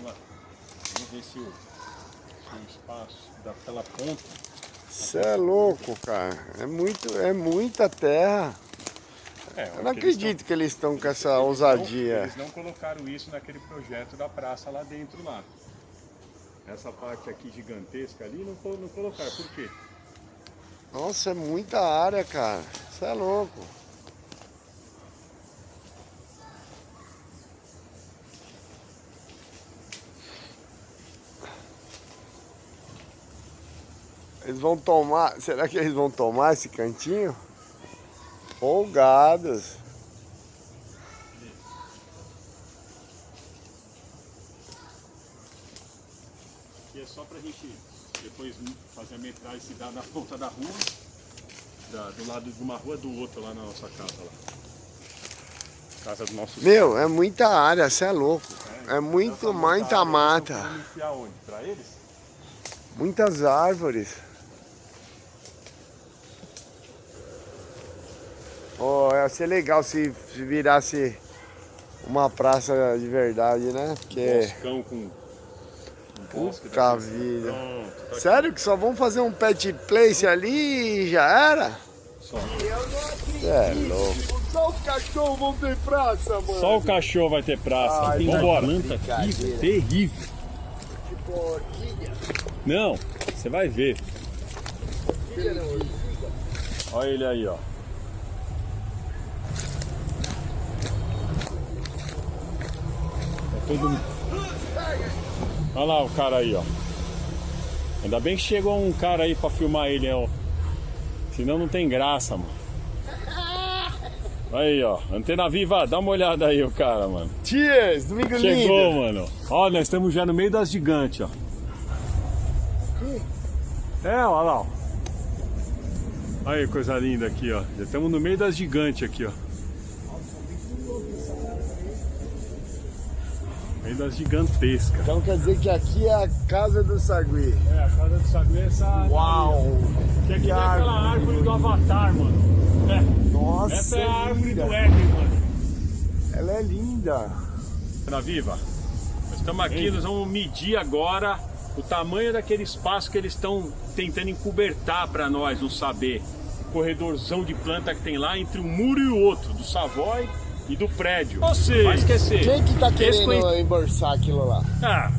Vamos lá. Vamos ver se o espaço daquela ponta. Você é louco, cara. É muita terra. Eu não acredito que eles estão com essa ousadia. Eles não colocaram isso naquele projeto da praça lá dentro lá. Essa parte aqui gigantesca ali não colocaram. Por quê? Nossa, é muita área, cara. Você é louco. Eles vão tomar... Será que eles vão tomar esse cantinho? Folgados. Aqui é só pra gente depois fazer a metragem se dá na ponta da rua, do lado de uma rua do outro lá na nossa casa lá. Casa do nosso... Meu, é muita área, você é louco. É muita mata. Vamos enfiar onde? Pra eles? Muitas árvores. Oh, ia ser legal se virasse uma praça de verdade, né? Porque... Boscão com... Puta vida. Pronto, tá. Sério que só vamos fazer um pet place ali e já era? Só. É louco. Só os cachorros vão ter praça, mano. Só o cachorro vai ter praça. Ai, Vambora. planta Terrível, terrível. Tipo orquídea. Não, você vai ver. Olha ele aí, ó. Tá todo... Olha lá o cara aí, ó. Ainda bem que chegou um cara aí pra filmar ele, ó. Senão não tem graça, mano. Aí, ó. Antena Viva, dá uma olhada aí o cara, mano. Cheers, domingo lindo. Chegou, mano. Ó, nós estamos já no meio das gigantes, ó. É, olha lá, ó. Aí, coisa linda aqui, ó. Já estamos no meio das gigantes aqui, ó. Meio das gigantescas. Então quer dizer que aqui é a casa do Sagui. É, a casa do Sagui é essa... Uau! Que aqui é aquela árvore do Avatar, mano. É. Nossa, Essa é a árvore linda. do Éden, mano. Ela é linda. Na Viva, nós estamos aqui, nós vamos medir agora o tamanho daquele espaço que eles estão tentando encobertar para nós não saber. O corredorzão de planta que tem lá entre um muro e o outro, do Savoy e do prédio. Você vai esquecer. Quem que tá querendo embolsar aquilo lá? Ah,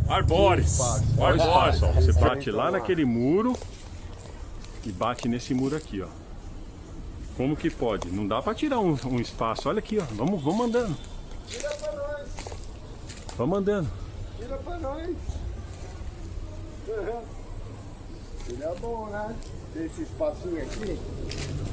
Arbores. Arbores, ó. Você bate lá naquele muro e bate nesse muro aqui, ó. Como que pode? Não dá pra tirar um espaço. Olha aqui, ó. Vamos andando. Tira pra nós. Vamos andando. Tira pra nós. Seria bom, né? Ter esse espacinho aqui.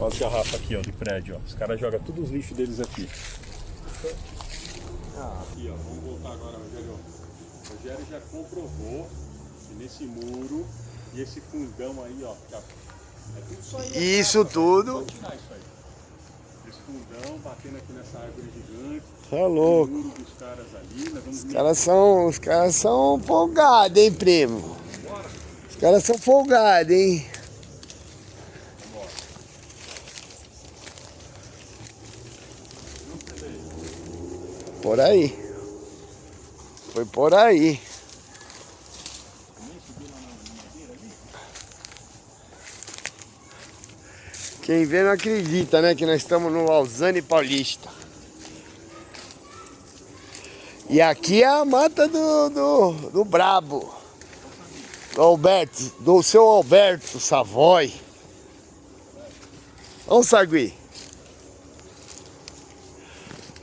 Olha as garrafas aqui, ó, de prédio, ó. Os caras jogam todos os lixos deles aqui. Aqui, ó. Vamos voltar agora, Rogério. O Rogério já comprovou que nesse muro e esse fundão aí, ó. É tudo isso aí. Isso tudo. Vou tirar isso aí. Esse fundão batendo aqui nessa árvore gigante. Tá louco. O muro dos caras ali. Nós vamos Os caras são folgados, hein, primo? Os caras são folgados, hein? Por aí. Foi por aí. Quem vê não acredita, né? Que nós estamos no Lausanne Paulista. E aqui é a mata do brabo. Do Alberto, do seu Alberto Savoy. Vamos, Sagui.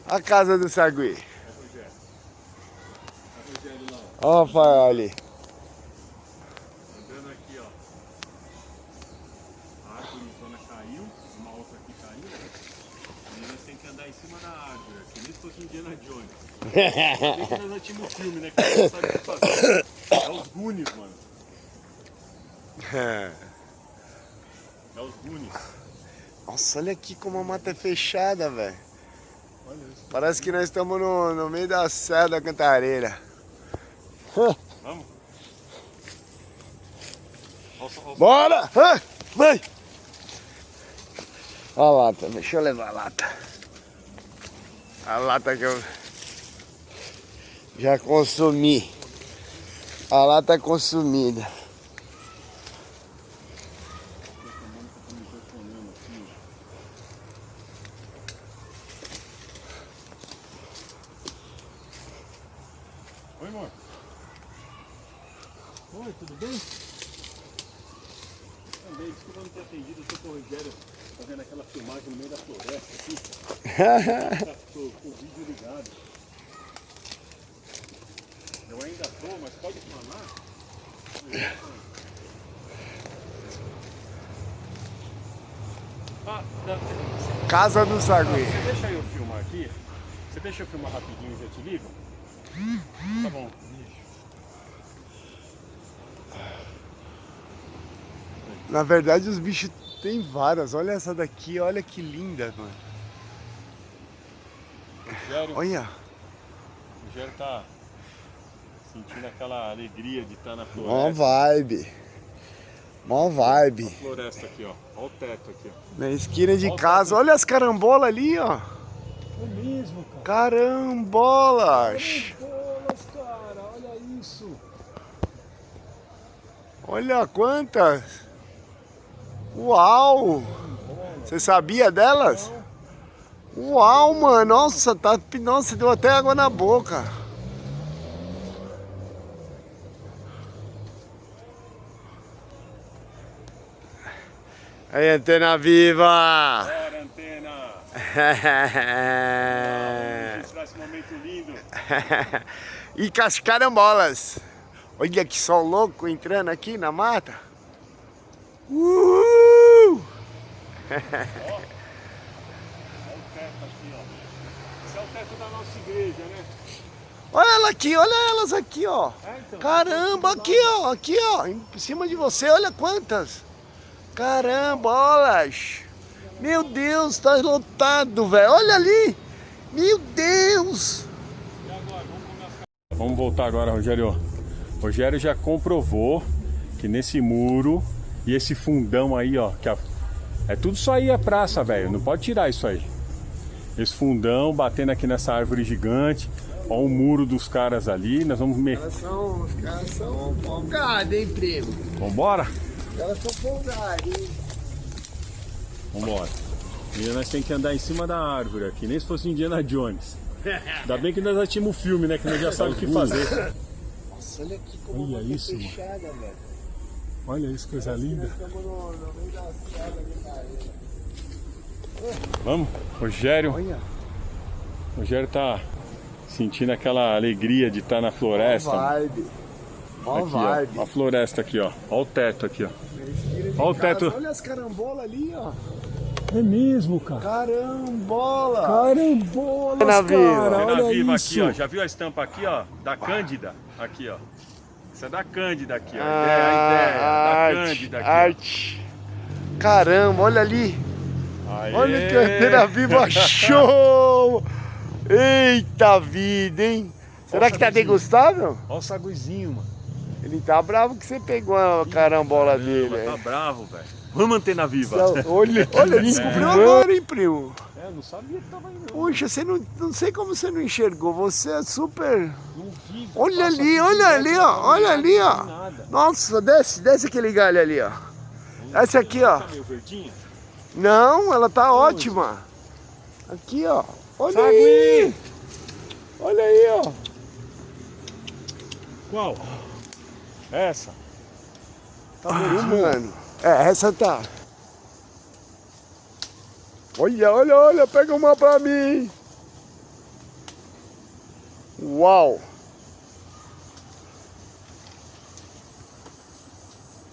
A casa do Sagui. Ó, o Rafael ali. andando aqui, ó. A árvore zona caiu, uma outra aqui caiu. E nós temos que andar em cima da árvore, que nem se fosse Indiana Jones. Tem que nós tínhamos filme, né? Que não sabe o que fazer. É os Goonies, mano. É os Goonies. Nossa, olha aqui como a mata é fechada, velho. Olha isso. Parece que nós estamos no meio da Serra da Cantareira. Vamos? Bora! Vai! Olha a lata, deixa eu levar a lata. A lata que eu... Já consumi. A lata consumida. Oi, amor. Oi, tudo bem? Também, desculpa não ter atendido, eu tô com o Rogério fazendo aquela filmagem no meio da floresta aqui. Tá com o vídeo ligado. Eu ainda tô, mas pode falar? Casa do Sagui. Você deixa eu filmar aqui? Você deixa eu filmar rapidinho e já te ligo? Tá bom. Na verdade os bichos tem várias. Olha essa daqui, olha que linda, mano. Rogério, Olha. o Rogério tá sentindo aquela alegria de estar na Mó floresta. vibe. Mó vibe. A floresta aqui, ó. Olha o teto aqui, ó. Na esquina de casa. Olha as carambolas ali, ó. É mesmo, cara. Carambolas. Bolas, cara. Olha isso. Olha quantas. Uau. Você sabia delas? Uau, mano. Nossa, nossa, deu até água na boca. Aí, antena viva! Bora, antena! Registrar esse momento lindo. E com as carambolas. Olha que sol louco entrando aqui na mata. Olha o teto aqui, ó. Esse é o teto da nossa igreja, né? Olha ela aqui, olha elas aqui, ó. Então, Caramba, aqui, ó, em cima de você, olha quantas. Carambolas. Meu Deus, tá lotado, velho. Olha ali. Meu Deus. E agora, vamos começar. Vamos voltar agora, Rogério. Rogério já comprovou que nesse muro e esse fundão aí, ó, que é tudo isso aí a praça, velho. Não pode tirar isso aí. Esse fundão batendo aqui nessa árvore gigante. Ó o muro dos caras ali. Nós vamos Os caras são folgados, hein, primo? Vambora? Os caras são folgados, hein? Vambora. E nós temos que andar em cima da árvore aqui, nem se fosse Indiana Jones. Ainda bem que nós já tínhamos um filme, né? Que nós já sabemos o que fazer. Nossa, olha aqui como Olha isso, fechada, velho. Olha isso, coisa linda. Vamos, Rogério. Olha. Rogério tá sentindo aquela alegria de estar na floresta. Vibe. Ó, Aqui, vibe. ó. A floresta aqui, ó. Olha o teto aqui, ó. Olha o teto. Olha as carambolas ali, ó. É mesmo, cara. Carambola. Carambolas, Antena Viva. Antena Viva aqui, ó. Já viu a estampa aqui, ó? Da Cândida. Aqui, ó. Essa é da Cândida aqui, ó. A ideia da Cândida aqui. Arte. Caramba, olha ali. Aê. Olha que a Antena Viva show. Eita vida, hein? Será que tá degustável? Olha o saguizinho, mano. Ele tá bravo que você pegou a carambola dele. Tá hein? bravo, velho. Vamos, Antena Viva. Olha, descobriu agora, hein, primo? É, eu não sabia que tava aí, não. Poxa, você não sei como você não enxergou. Você é super. Não vi, Olha passa ali, aqui olha direto, ali, não ó. Olha tem ali, ó. nada. Nossa, desce aquele galho ali, ó. Essa aqui, ó. Tá meio verdinha? Não, ela tá ótima. Aqui, ó. Olha Sagui! aí. Olha aí, ó. Qual? Essa? Tá mano. É, essa tá. Olha, pega uma pra mim. Uau.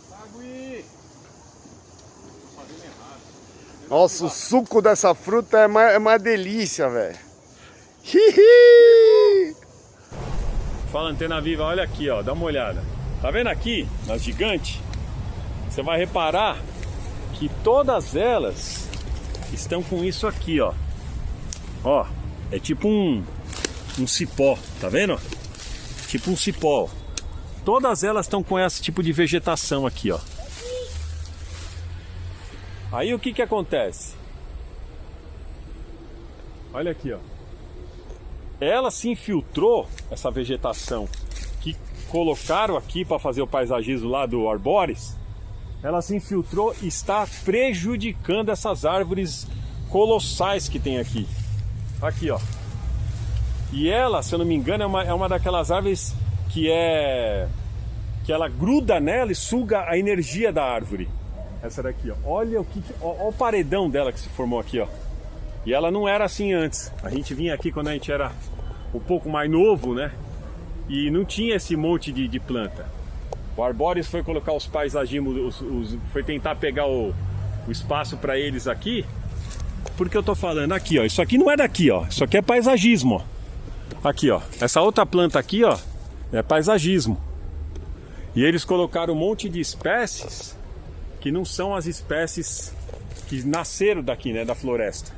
Sagui! Nossa, o suco dessa fruta é uma delícia, velho. Fala, Antena Viva, olha aqui, ó, dá uma olhada. Tá vendo aqui, nas gigantes? Você vai reparar que todas elas estão com isso aqui, ó. Ó, é tipo um cipó, tá vendo? Tipo um cipó. Todas elas estão com esse tipo de vegetação aqui, ó. Aí o que que acontece? Olha aqui, ó. ela se infiltrou, essa vegetação que colocaram aqui para fazer o paisagismo lá do Arboris, ela se infiltrou e está prejudicando essas árvores colossais que tem aqui. Aqui, ó. E ela, se eu não me engano, é uma daquelas árvores que ela gruda nela e suga a energia da árvore. Essa daqui, ó. Olha o paredão dela que se formou aqui, ó. E ela não era assim antes. A gente vinha aqui quando a gente era um pouco mais novo, né? E não tinha esse monte de planta. O Arboris foi colocar os paisagismos, foi tentar pegar o espaço para eles aqui. Porque eu tô falando aqui, ó. Isso aqui não é daqui, ó. Isso aqui é paisagismo, ó. Aqui, ó. Essa outra planta aqui, ó, é paisagismo. E eles colocaram um monte de espécies que não são as espécies que nasceram daqui, né, da floresta.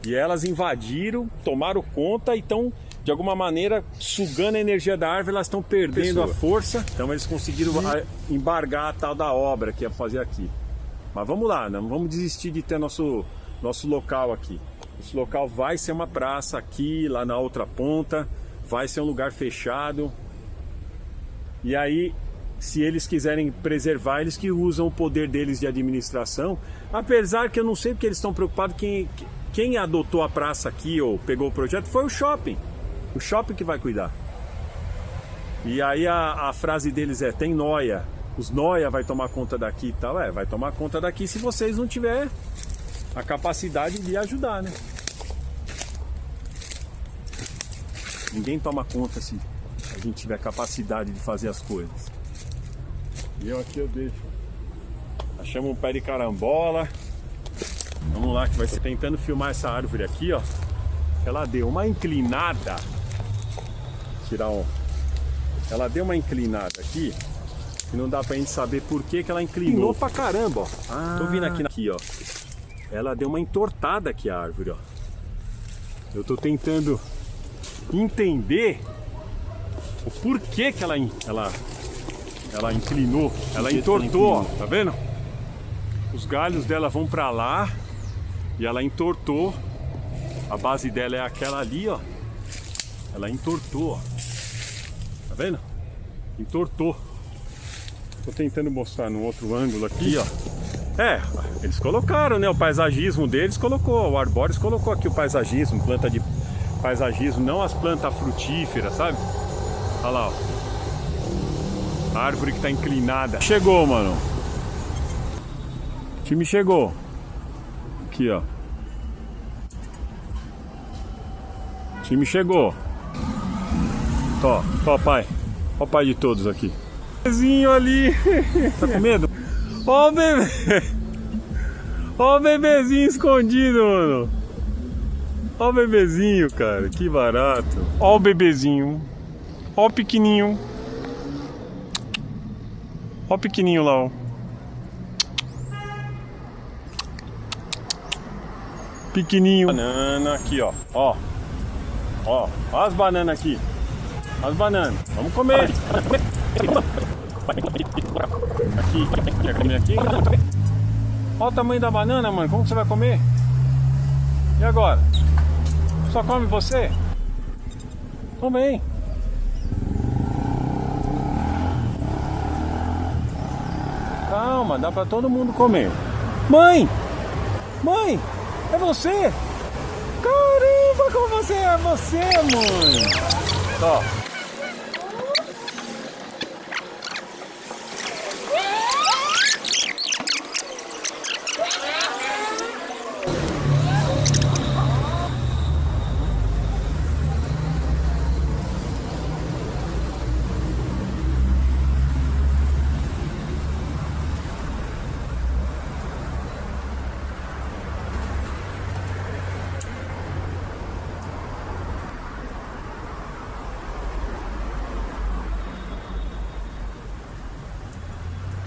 E elas invadiram, tomaram conta e estão, de alguma maneira, sugando a energia da árvore. Elas estão perdendo a força. Então eles conseguiram embargar a tal da obra que ia fazer aqui. Mas vamos lá, não vamos desistir de ter nosso local aqui. Esse local vai ser uma praça aqui, lá na outra ponta. Vai ser um lugar fechado. E aí, se eles quiserem preservar, eles que usam o poder deles de administração. Apesar que eu não sei porque eles estão preocupados. Quem adotou a praça aqui ou pegou o projeto foi o shopping. O shopping que vai cuidar. E aí a frase deles é: tem nóia. Os nóia vai tomar conta daqui e tal. Vai tomar conta daqui se vocês não tiverem a capacidade de ajudar, né? Ninguém toma conta se a gente tiver capacidade de fazer as coisas. E eu aqui eu deixo. Achamos um pé de carambola. Vamos lá que vai ser tentando filmar essa árvore aqui, ó. Ela deu uma inclinada. Tirar um. Ela deu uma inclinada aqui. E não dá pra gente saber por que ela inclinou pra caramba, ó. Tô vindo aqui, ó. Ela deu uma entortada aqui a árvore, ó. Eu tô tentando entender o porquê que ela inclinou, ela entortou, ó, tá vendo? Os galhos dela vão pra lá e ela entortou. A base dela é aquela ali, ó. Ela entortou, ó. Tá vendo? Entortou. Tô tentando mostrar num outro ângulo aqui, ó. Eles colocaram, né? O paisagismo deles colocou. O Arboris colocou aqui o paisagismo, planta de paisagismo, não as plantas frutíferas, sabe? Olha lá, ó. A árvore que tá inclinada. Chegou, mano. O time chegou. Aqui, ó. O time chegou. Ó, pai. Ó o pai de todos aqui. Bebezinho ali. Tá com medo? Ó o bebê. Ó o bebezinho escondido, mano. Ó o bebezinho, cara. Que barato. Ó o bebezinho. Ó o pequenininho. Ó o pequenininho lá, ó. Pequenininho. Banana aqui, ó. Ó. Ó as bananas aqui. As bananas. Vamos comer. Aqui. Quer comer aqui? Olha o tamanho da banana, mano. Como você vai comer? E agora? Só come você? Come aí. Calma, dá pra todo mundo comer. Mãe! Mãe! É você? Caramba, como você é? Você, mãe! Ó.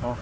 Ó.